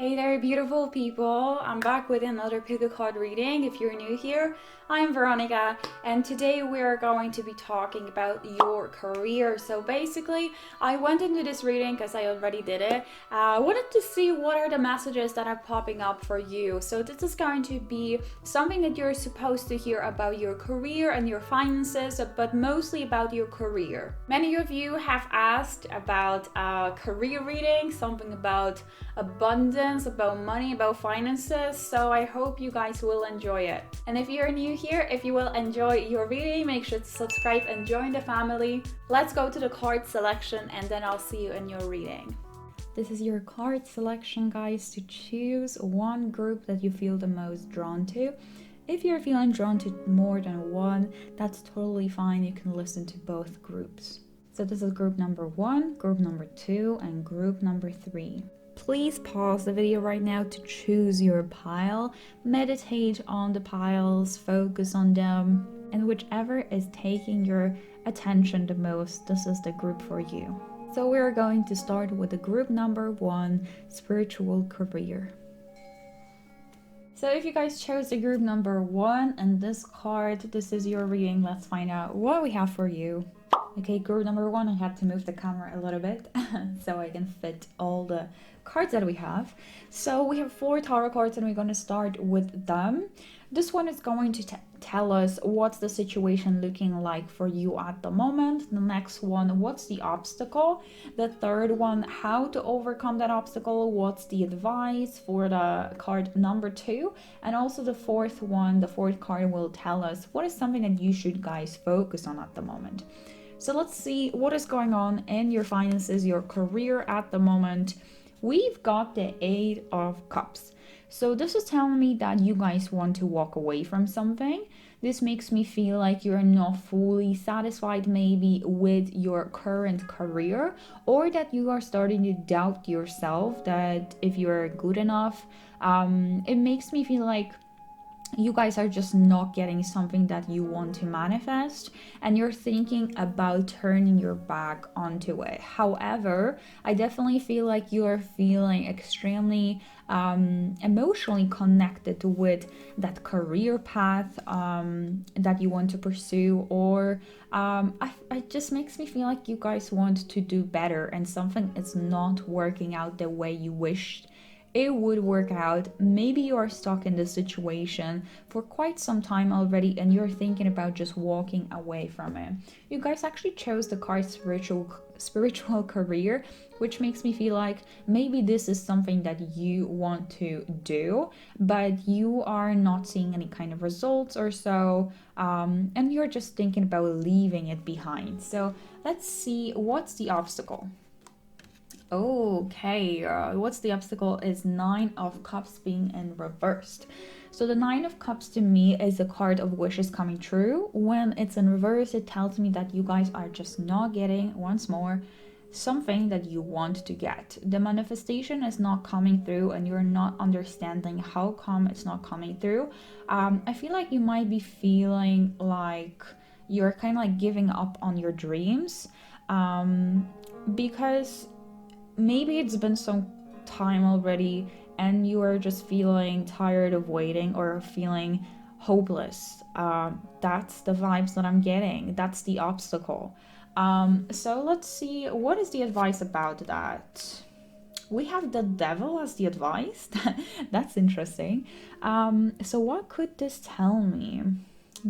Hey there, beautiful people. I'm back with another pick a card reading. If you're new here, I'm Veronica, and today we're going to be talking about your career. So basically, I went into this reading because I already did it. I wanted to see what are the messages that are popping up for you. So this is going to be something that you're supposed to hear about your career and your finances, but mostly about your career. Many of you have asked about career reading, something about abundance, about money, about finances, so I hope you guys will enjoy it. And if you're new here, if you will enjoy your reading, make sure to subscribe and join the family. Let's go to the card selection and then I'll see you in your reading. This is your card selection, guys, to choose one group that you feel the most drawn to. If you're feeling drawn to more than one, that's totally fine. You can listen to both groups. So this is group number 1, group number 2, and group number 3. Please pause the video right now to choose your pile, meditate on the piles, focus on them, and whichever is taking your attention the most, this is the group for you. So we're going to start with the group number 1, spiritual career. So if you guys chose the group number 1 and this card, this is your reading. Let's find out what we have for you. Okay, group number 1, I had to move the camera a little bit so I can fit all the cards that we have. So we have 4 tarot cards and we're going to start with them. This one is going to tell us what's the situation looking like for you at the moment. The next one, what's the obstacle? The third one, how to overcome that obstacle. What's the advice for the card number 2? And also the fourth one, the fourth card will tell us what is something that you should guys focus on at the moment. So let's see what is going on in your finances, your career at the moment. We've got the 8 of Cups. So this is telling me that you guys want to walk away from something. This makes me feel like you're not fully satisfied maybe with your current career, or that you are starting to doubt yourself that if you're good enough. It makes me feel like you guys are just not getting something that you want to manifest and you're thinking about turning your back onto it. However, I definitely feel like you are feeling extremely emotionally connected with that career path that you want to pursue, or it just makes me feel like you guys want to do better and something is not working out the way you wished it would work out. Maybe you are stuck in this situation for quite some time already and you're thinking about just walking away from it. You guys actually chose the card spiritual career, which makes me feel like maybe this is something that you want to do, but you are not seeing any kind of results or so, and you're just thinking about leaving it behind. So let's see, what's the obstacle? Okay, what's the obstacle is 9 of Cups being in reversed. So the 9 of Cups to me is a card of wishes coming true. When it's in reverse, it tells me that you guys are just not getting, once more, something that you want to get. The manifestation is not coming through and you're not understanding how come it's not coming through. I feel like you might be feeling like you're kind of like giving up on your dreams, because maybe it's been some time already and you are just feeling tired of waiting or feeling hopeless. That's the vibes that I'm getting. That's the obstacle. So let's see, what is the advice about that? We have the devil as the advice. That's interesting. So what could this tell me?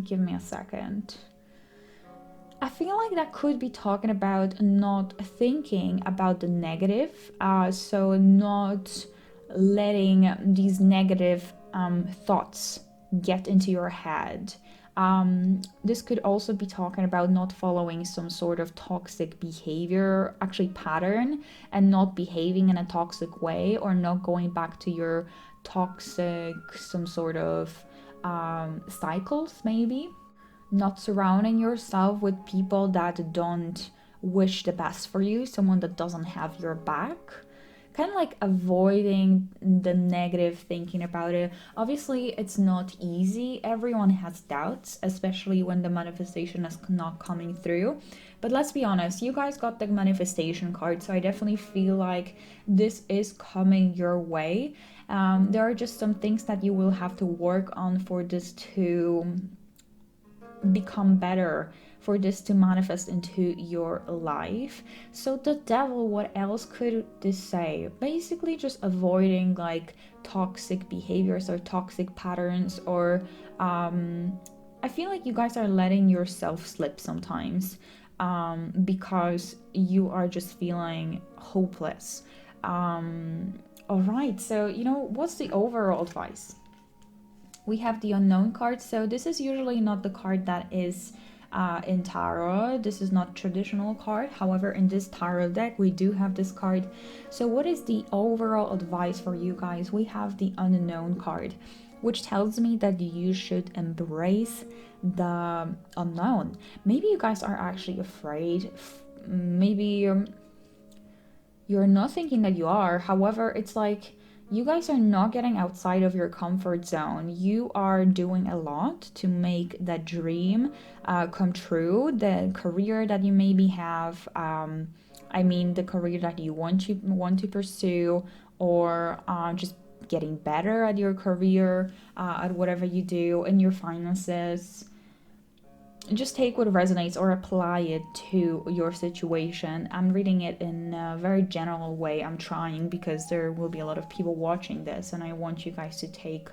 Give me a second. I feel like that could be talking about not thinking about the negative, so not letting these negative thoughts get into your head. This could also be talking about not following some sort of toxic behavior, actually pattern, and not behaving in a toxic way, or not going back to your toxic, some sort of cycles maybe. Not surrounding yourself with people that don't wish the best for you, someone that doesn't have your back. kind of like avoiding the negative thinking about it. Obviously, it's not easy. Everyone has doubts, especially when the manifestation is not coming through. But let's be honest, you guys got the manifestation card, so I definitely feel like this is coming your way. There are just some things that you will have to work on for this to become better, for this to manifest into your life. So the devil, what else could this say? Basically just avoiding like toxic behaviors or toxic patterns, or I feel like you guys are letting yourself slip sometimes, because you are just feeling hopeless. All right, so what's the overall advice? We have the unknown card. So this is usually not the card that is in tarot. This is not traditional card. However, in this tarot deck, we do have this card. So what is the overall advice for you guys? We have the unknown card, which tells me that you should embrace the unknown. Maybe you guys are actually afraid. Maybe you're not thinking that you are. However, it's like you guys are not getting outside of your comfort zone. You are doing a lot to make that dream come true. The career that you maybe have, the career that you want to pursue, or just getting better at your career, at whatever you do, in your finances. Just take what resonates or apply it to your situation. I'm reading it in a very general way. I'm trying, because there will be a lot of people watching this, and I want you guys to take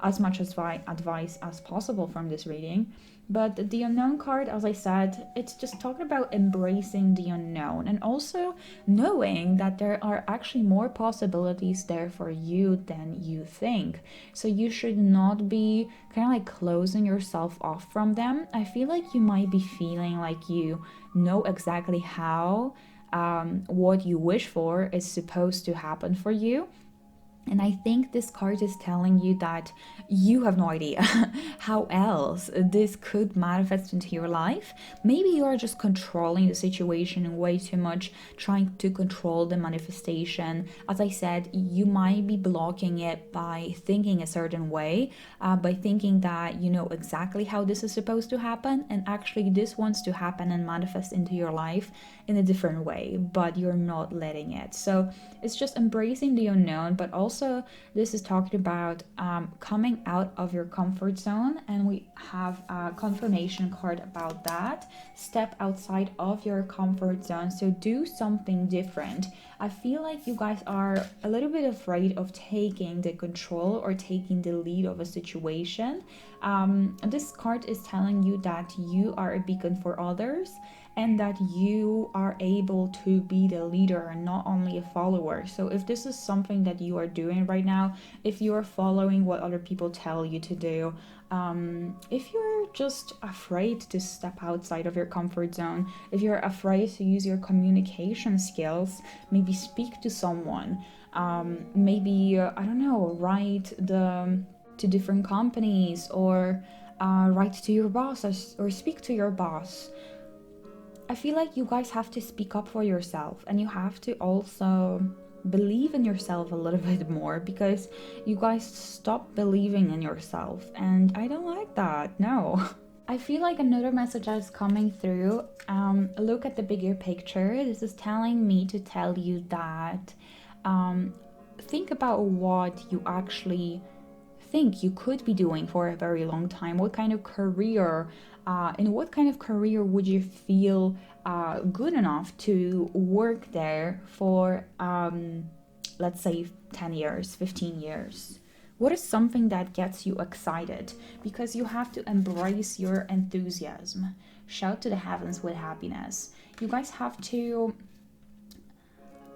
as much advice as possible from this reading. But the unknown card, as I said, it's just talking about embracing the unknown, and also knowing that there are actually more possibilities there for you than you think. So you should not be kind of like closing yourself off from them. I feel like you might be feeling like you know exactly how what you wish for is supposed to happen for you. And I think this card is telling you that you have no idea how else this could manifest into your life. Maybe you are just controlling the situation way too much, trying to control the manifestation. As I said, you might be blocking it by thinking a certain way, by thinking that you know exactly how this is supposed to happen, and actually this wants to happen and manifest into your life in a different way, but you're not letting it. So it's just embracing the unknown, but also this is talking about coming out of your comfort zone, and we have a confirmation card about that. Step outside of your comfort zone, so do something different. I feel like you guys are a little bit afraid of taking the control or taking the lead of a situation. This card is telling you that you are a beacon for others, and that you are able to be the leader and not only a follower. So if this is something that you are doing right now, if you are following what other people tell you to do, if you're just afraid to step outside of your comfort zone, if you're afraid to use your communication skills, maybe speak to someone, maybe write to different companies, or write to your boss, or speak to your boss. I feel like you guys have to speak up for yourself, and you have to also believe in yourself a little bit more, because you guys stop believing in yourself, and I don't like that. No. I feel like another message that is coming through, look at the bigger picture. This is telling me to tell you that think about what you actually think you could be doing for a very long time. What kind of career, in what kind of career would you feel good enough to work there for, let's say 10 years, 15 years? What is something that gets you excited? Because you have to embrace your enthusiasm. Shout to the heavens with happiness. You guys have to,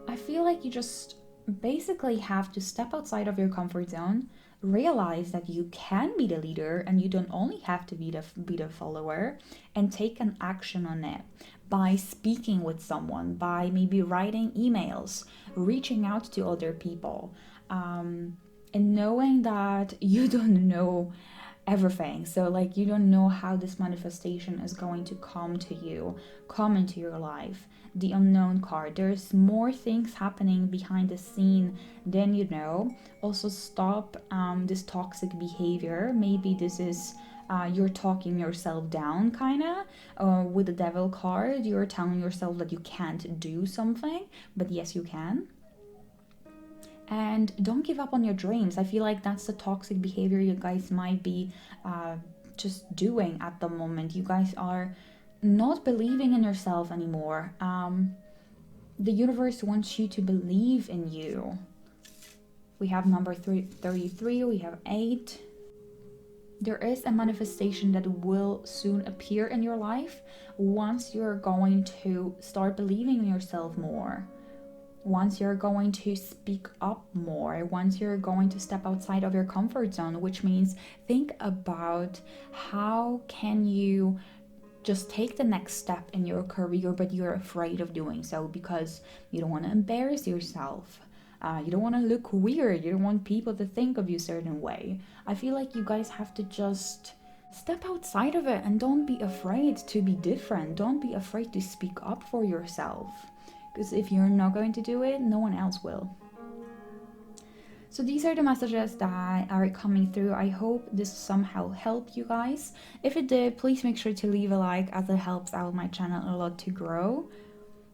I feel like you just basically have to step outside of your comfort zone, realize that you can be the leader, and you don't only have to be the follower, and take an action on it by speaking with someone, by maybe writing emails, reaching out to other people, and knowing that you don't know everything. So like you don't know how this manifestation is going to come to you, come into your life. The unknown card, there's more things happening behind the scene than you know. Also stop this toxic behavior. Maybe this is you're talking yourself down kind of with the devil card. You're telling yourself that you can't do something, but yes you can. And don't give up on your dreams. I feel like that's the toxic behavior you guys might be just doing at the moment. You guys are not believing in yourself anymore. The universe wants you to believe in you. We have number 33, we have 8. There is a manifestation that will soon appear in your life once you're going to start believing in yourself more. Once you're going to speak up more, once you're going to step outside of your comfort zone, which means think about how can you just take the next step in your career, but you're afraid of doing so because you don't want to embarrass yourself. You don't want to look weird. You don't want people to think of you a certain way. I feel like you guys have to just step outside of it and don't be afraid to be different. Don't be afraid to speak up for yourself. Because if you're not going to do it, no one else will. So these are the messages that are coming through. I hope this somehow helped you guys. If it did, please make sure to leave a like, as it helps out my channel a lot to grow.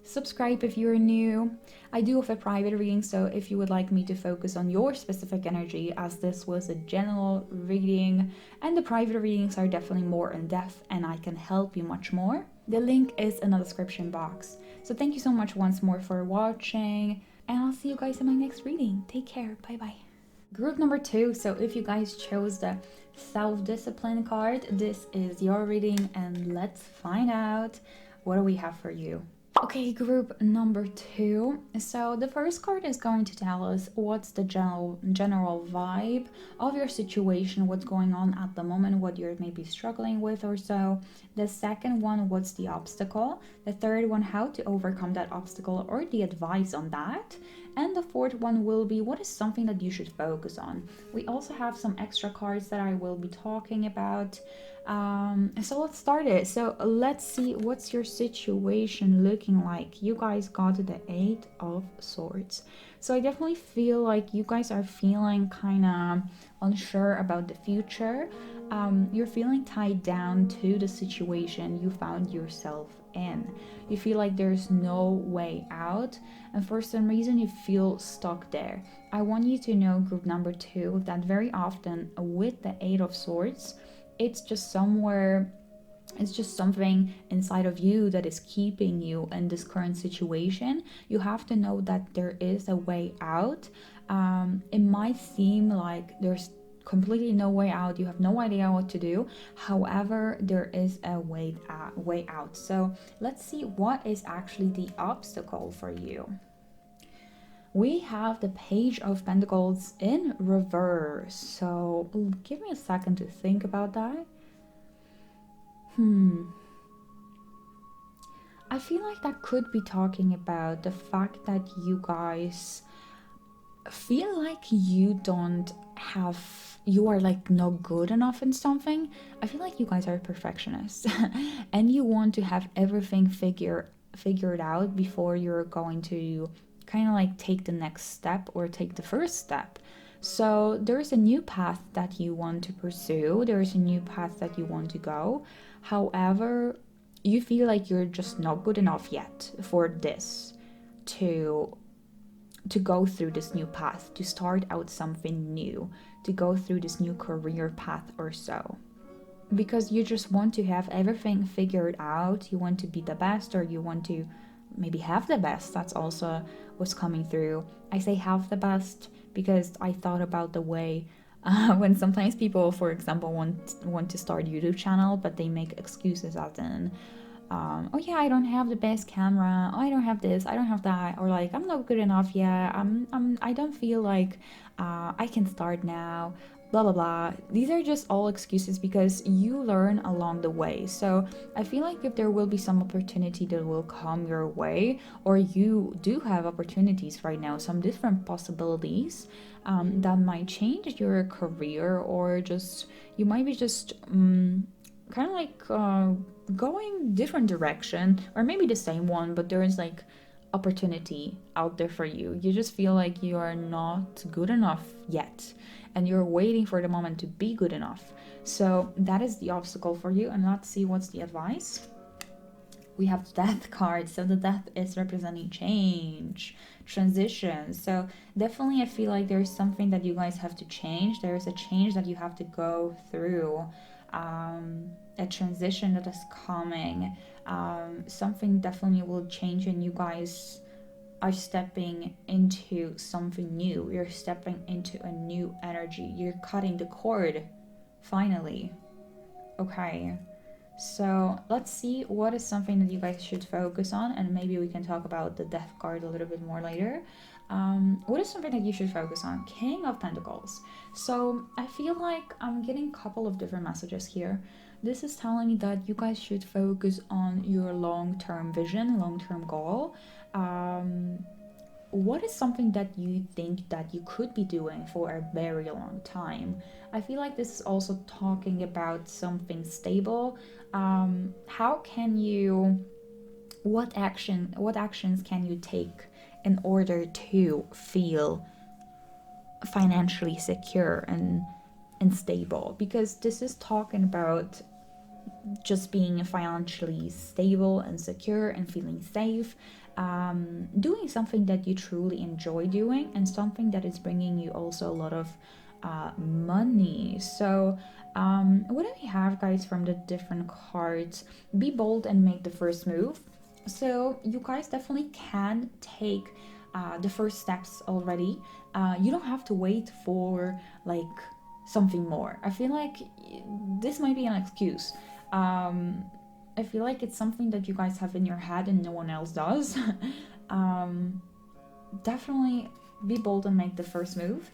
Subscribe if you're new. I do have a private reading, so if you would like me to focus on your specific energy, as this was a general reading and the private readings are definitely more in depth and I can help you much more, the link is in the description box. So thank you so much once more for watching, and I'll see you guys in my next reading. Take care. Bye bye. Group number 2. So if you guys chose the self-discipline card, this is your reading, and let's find out what do we have for you. Okay, group number 2. So the first card is going to tell us what's the general vibe of your situation, what's going on at the moment, what you're maybe struggling with or so. The second one, what's the obstacle. The third one, how to overcome that obstacle or the advice on that. And the fourth one will be what is something that you should focus on. We also have some extra cards that I will be talking about. So let's start it. So let's see what's your situation looking like. You guys got the 8 of Swords. So I definitely feel like you guys are feeling kind of unsure about the future. You're feeling tied down to the situation you found yourself in. You feel like there's no way out, and for some reason you feel stuck there. I want you to know, group number 2, that very often with the 8 of Swords, it's just somewhere, it's just something inside of you that is keeping you in this current situation. You have to know that there is a way out. It might seem like there's completely no way out, you have no idea what to do. However, there is a way out. So let's see what is actually the obstacle for you. We have the Page of Pentacles in reverse. So give me a second to think about that. I feel like that could be talking about the fact that you guys feel like you are like not good enough in something. I feel like you guys are perfectionists and you want to have everything figured out before you're going to kind of like take the next step or take the first step. So there's a new path that you want to pursue, there's a new path that you want to go. However, you feel like you're just not good enough yet for this to go through this new path, to start out something new, to go through this new career path or so. Because you just want to have everything figured out, you want to be the best, or you want to maybe have the best. That's also what's coming through. I say have the best because I thought about the way when sometimes people, for example, want to start a YouTube channel, but they make excuses as in, oh yeah, I don't have the best camera, I don't have this, I don't have that, or like I'm not good enough yet, I don't feel like I can start now. blah blah blah. These are just all excuses because you learn along the way. So I feel like if there will be some opportunity that will come your way, or you do have opportunities right now, some different possibilities that might change your career, or just you might be just kind of like going different direction, or maybe the same one, but there is like opportunity out there for you. You just feel like you are not good enough yet, and you're waiting for the moment to be good enough. So that is the obstacle for you. And let's see what's the advice. We have the Death card. So the Death is representing change, transition. So definitely I feel like there's something that you guys have to change. There is a change that you have to go through, a transition that is coming. Something definitely will change, and you guys are stepping into something new. You're stepping into a new energy. You're cutting the cord, finally. Okay, so let's see what is something that you guys should focus on, and maybe we can talk about the Death card a little bit more later. What is something that you should focus on? King of Pentacles. So I feel like I'm getting a couple of different messages here. This is telling me that you guys should focus on your long-term vision, long-term goal. What is something that you think that you could be doing for a very long time? I feel like this is also talking about something stable. How can you, what actions can you take in order to feel financially secure and stable? Because this is talking about just being financially stable and secure and feeling safe, doing something that you truly enjoy doing, and something that is bringing you also a lot of money. So what do we have, guys, from the different cards? Be bold and make the first move. So you guys definitely can take the first steps already. You don't have to wait for like something more. I feel like this might be an excuse. I feel like it's something that you guys have in your head and no one else does. Definitely be bold and make the first move.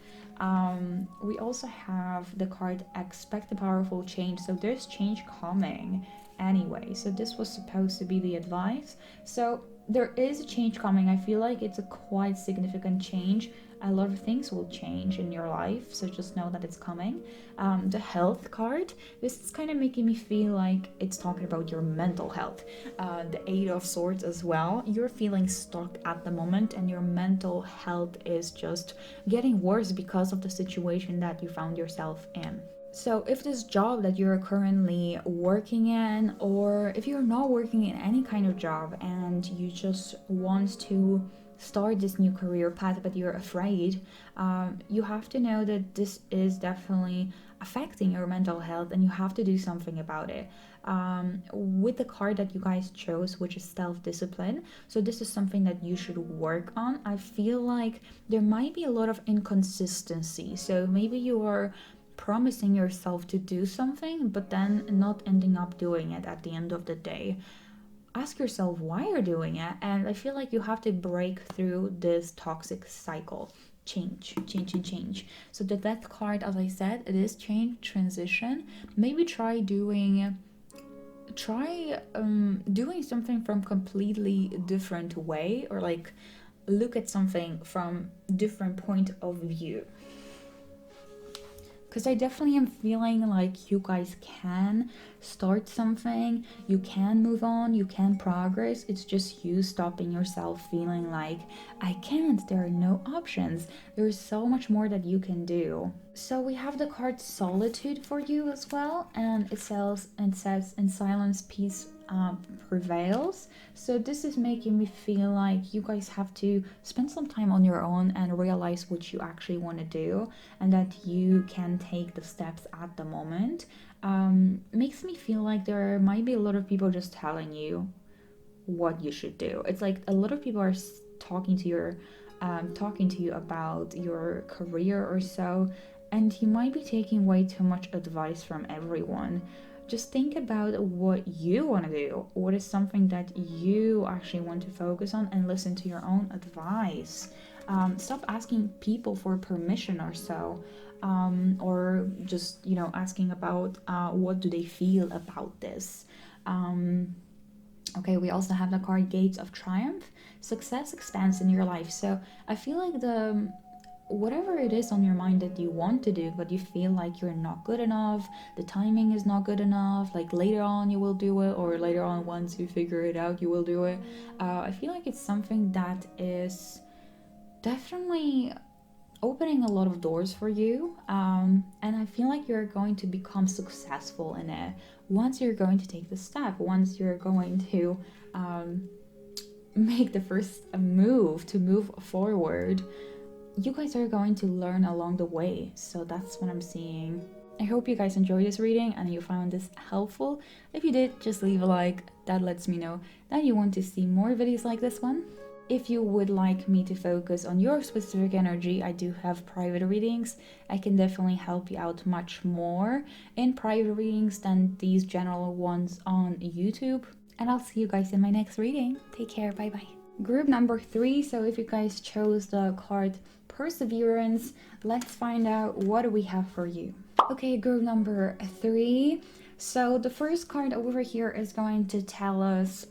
We also have the card Expect a Powerful Change. So there's change coming anyway. So this was supposed to be the advice. So there is a change coming. I feel like it's a quite significant change. A lot of things will change in your life, so just know that it's coming. The Health card, this is kind of making me feel like it's talking about your mental health. The Eight of Swords as well. You're feeling stuck at the moment, and your mental health is just getting worse because of the situation that you found yourself in. So if this job that you're currently working in, or if you're not working in any kind of job and you just want to start this new career path but you're afraid, you have to know that this is definitely affecting your mental health, and you have to do something about it. With the card that you guys chose, which is self-discipline, so this is something that you should work on. I feel like there might be a lot of inconsistency, so maybe you are promising yourself to do something but then not ending up doing it at the end of the day. Ask yourself why you're doing it, and I feel like you have to break through this toxic cycle. Change. So the Death card, as I said, it is change, transition. Maybe try doing something from completely different way, or like look at something from different point of view. Because I definitely am feeling like you guys can start something, you can move on, you can progress. It's just you stopping yourself feeling like, I can't, there are no options. There's so much more that you can do. So we have the card Solitude for you as well, and it says in silence peace prevails. So this is making me feel like you guys have to spend some time on your own and realize what you actually want to do, and that you can take the steps at the moment. Makes me feel like there might be a lot of people just telling you what you should do. It's like a lot of people are talking to you about your career or so, and you might be taking way too much advice from everyone. Just think about what you want to do. What is something that you actually want to focus on, and listen to your own advice. Stop asking people for permission or so, or just, you know, asking about what do they feel about this. Okay, we also have the card Gates of Triumph. Success expands in your life. So I feel like whatever it is on your mind that you want to do, but you feel like you're not good enough, the timing is not good enough, like later on you will do it, or later on once you figure it out you will do it. I feel like it's something that is definitely opening a lot of doors for you, and I feel like you're going to become successful in it once you're going to take the step, once you're going to make the first move to move forward. You guys are going to learn along the way. So that's what I'm seeing. I hope you guys enjoyed this reading and you found this helpful. If you did, just leave a like. That lets me know that you want to see more videos like this one. If you would like me to focus on your specific energy, I do have private readings. I can definitely help you out much more in private readings than these general ones on YouTube. And I'll see you guys in my next reading. Take care. Bye bye. Group number 3. So if you guys chose the card Perseverance, let's find out what we have for you. Okay, group number 3. So the first card over here is going to tell us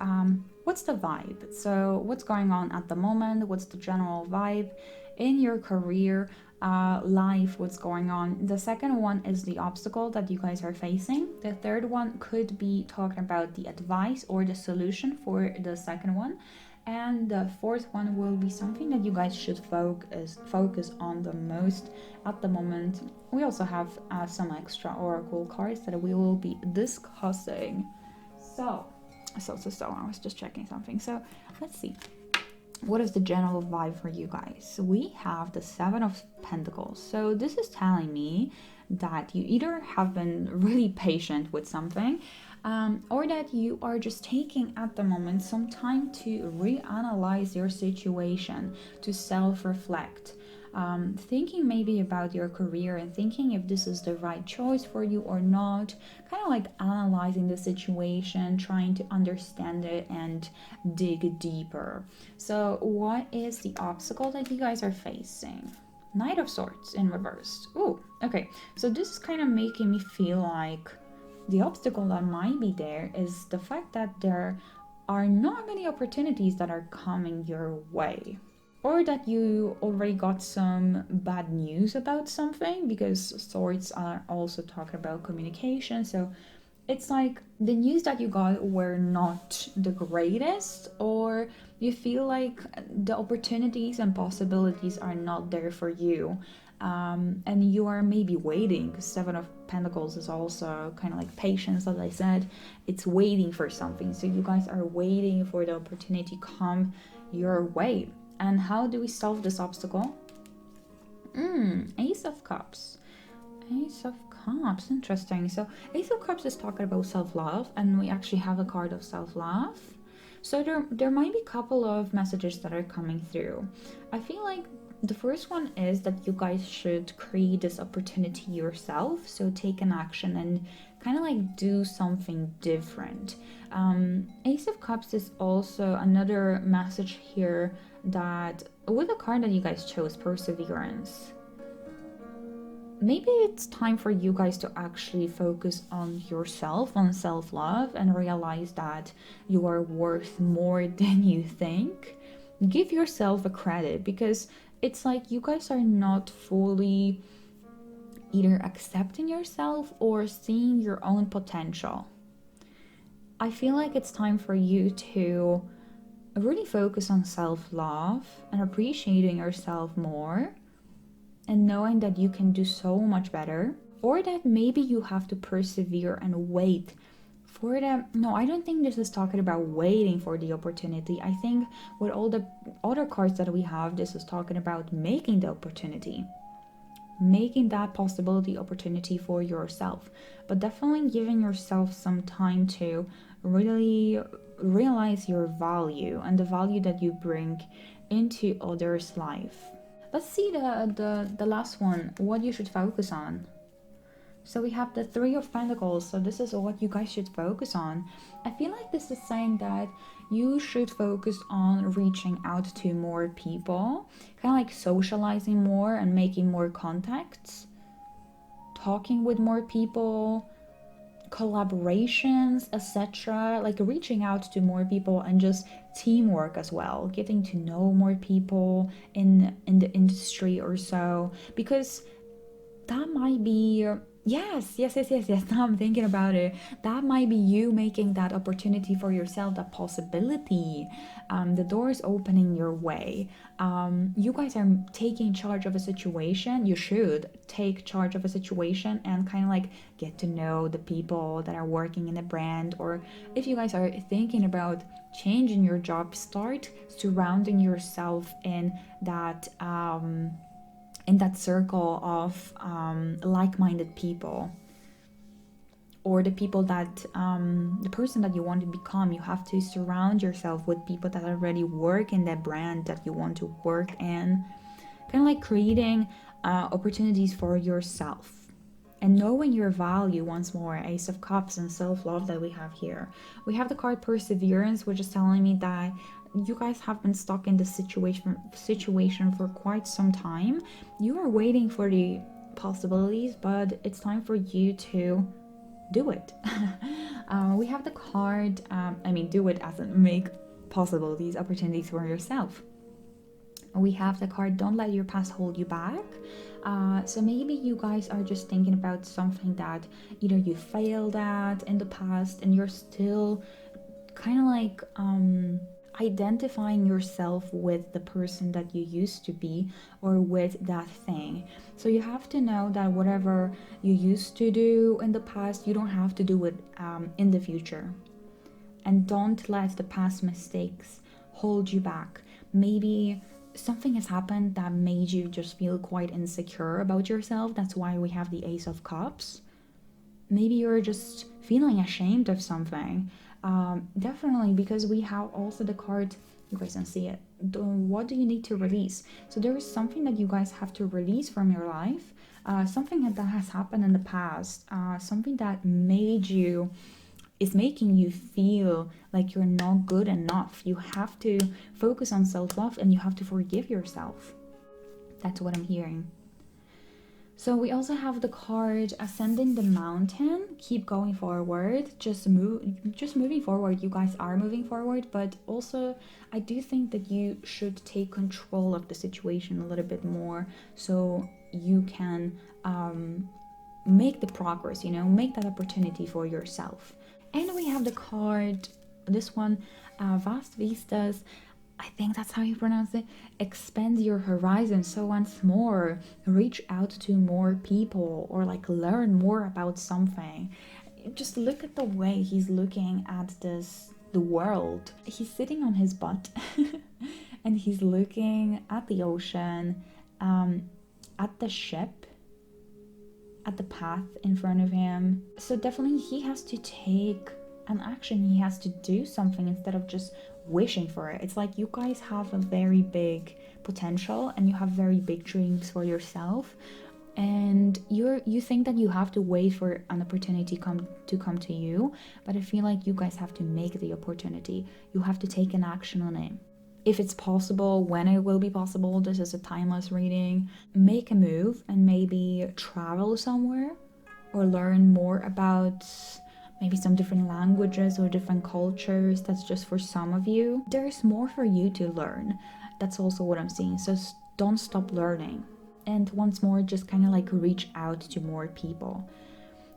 what's the vibe. So what's going on at the moment, what's the general vibe in your career, life, what's going on. The second one is the obstacle that you guys are facing. The third one could be talking about the advice or the solution for the second one. And the fourth one will be something that you guys should focus on the most at the moment. We also have some extra oracle cards that we will be discussing. So I was just checking something. So let's see. What is the general vibe for you guys? We have the 7 of Pentacles. So this is telling me that you either have been really patient with something, or that you are just taking at the moment some time to reanalyze your situation, to self-reflect, thinking maybe about your career and thinking if this is the right choice for you or not, kind of like analyzing the situation, trying to understand it and dig deeper. So what is the obstacle that you guys are facing? Knight of Swords in reverse. Ooh, okay. So this is kind of making me feel like the obstacle that might be there is the fact that there are not many opportunities that are coming your way, or that you already got some bad news about something, because swords are also talking about communication. So it's like the news that you got were not the greatest, or you feel like the opportunities and possibilities are not there for you. And you are maybe waiting, because 7 of Pentacles is also kind of like patience, as I said. It's waiting for something. So you guys are waiting for the opportunity to come your way. And how do we solve this obstacle? Ace of Cups. Ace of Cups, interesting. So Ace of Cups is talking about self-love, and we actually have a card of self-love. So there might be a couple of messages that are coming through. I feel like the first one is that you guys should create this opportunity yourself. So take an action and kind of like do something different. Ace of Cups is also another message here that with the card that you guys chose, Perseverance, maybe it's time for you guys to actually focus on yourself, on self-love, and realize that you are worth more than you think. Give yourself a credit, because it's like you guys are not fully either accepting yourself or seeing your own potential. I feel like it's time for you to really focus on self-love and appreciating yourself more, and knowing that you can do so much better, or that maybe you have to persevere and wait for them. No, I don't think this is talking about waiting for the opportunity. I think with all the other cards that we have, this is talking about making the opportunity, making that possibility opportunity for yourself, but definitely giving yourself some time to really realize your value and the value that you bring into others' life. Let's see the last one, what you should focus on. So we have the Three of Pentacles. So this is what you guys should focus on. I feel like this is saying that you should focus on reaching out to more people, kind of like socializing more and making more contacts, talking with more people, collaborations, etc. Like reaching out to more people, and just teamwork as well, getting to know more people in the industry or so, because that might be yes, now I'm thinking about it, that might be you making that opportunity for yourself, that possibility. The door is opening your way. You guys are taking charge of a situation. You should take charge of a situation and kind of like get to know the people that are working in a brand. Or if you guys are thinking about changing your job, start surrounding yourself in that circle of like-minded people, or the people that the person that you want to become. You have to surround yourself with people that already work in that brand that you want to work in, kind of like creating opportunities for yourself and knowing your value. Once more, Ace of Cups and self-love that we have here. We have the card Perseverance, which is telling me that you guys have been stuck in this situation for quite some time. You are waiting for the possibilities, but it's time for you to do it. We have the card, do it as in make possible these opportunities for yourself. We have the card Don't Let Your Past Hold You Back. So maybe you guys are just thinking about something that either you failed at in the past, and you're still kind of like identifying yourself with the person that you used to be, or with that thing. So you have to know that whatever you used to do in the past, you don't have to do it in the future. And don't let the past mistakes hold you back. Maybe something has happened that made you just feel quite insecure about yourself. That's why we have the Ace of Cups. Maybe you're just feeling ashamed of something. Definitely, because we have also the card, you guys can see it, what do you need to release? So there is something that you guys have to release from your life, something that has happened in the past, something that is making you feel like you're not good enough. You have to focus on self-love, and you have to forgive yourself. That's what I'm hearing. So we also have the card Ascending the Mountain. Keep going forward, just moving forward. You guys are moving forward, but also I do think that you should take control of the situation a little bit more, so you can make the progress, make that opportunity for yourself. And we have the card, this one, Vast Vistas. I think that's how you pronounce it. Expand your horizon. So once more, reach out to more people, or like learn more about something. Just look at the way he's looking at the world. He's sitting on his butt and he's looking at the ocean, at the ship, at the path in front of him. So definitely he has to take an action. He has to do something instead of just wishing for it. It's like you guys have a very big potential, and you have very big dreams for yourself, and you think that you have to wait for an opportunity to come to you, but I feel like you guys have to make the opportunity. You have to take an action on it. If it's possible, when it will be possible, this is a timeless reading. Make a move and maybe travel somewhere, or learn more about maybe some different languages or different cultures. That's just for some of you. There's more for you to learn. That's also what I'm seeing. So don't stop learning. And once more, just kind of like reach out to more people.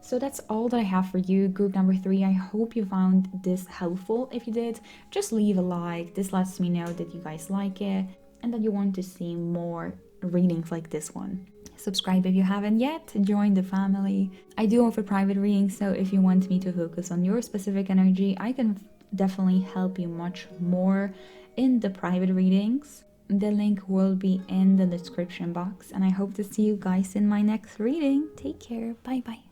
So that's all that I have for you, group number 3. I hope you found this helpful. If you did, just leave a like. This lets me know that you guys like it and that you want to see more readings like this one. Subscribe if you haven't yet, join the family. I do offer private readings, so if you want me to focus on your specific energy, I can definitely help you much more in the private readings. The link will be in the description box, and I hope to see you guys in my next reading. Take care. Bye bye.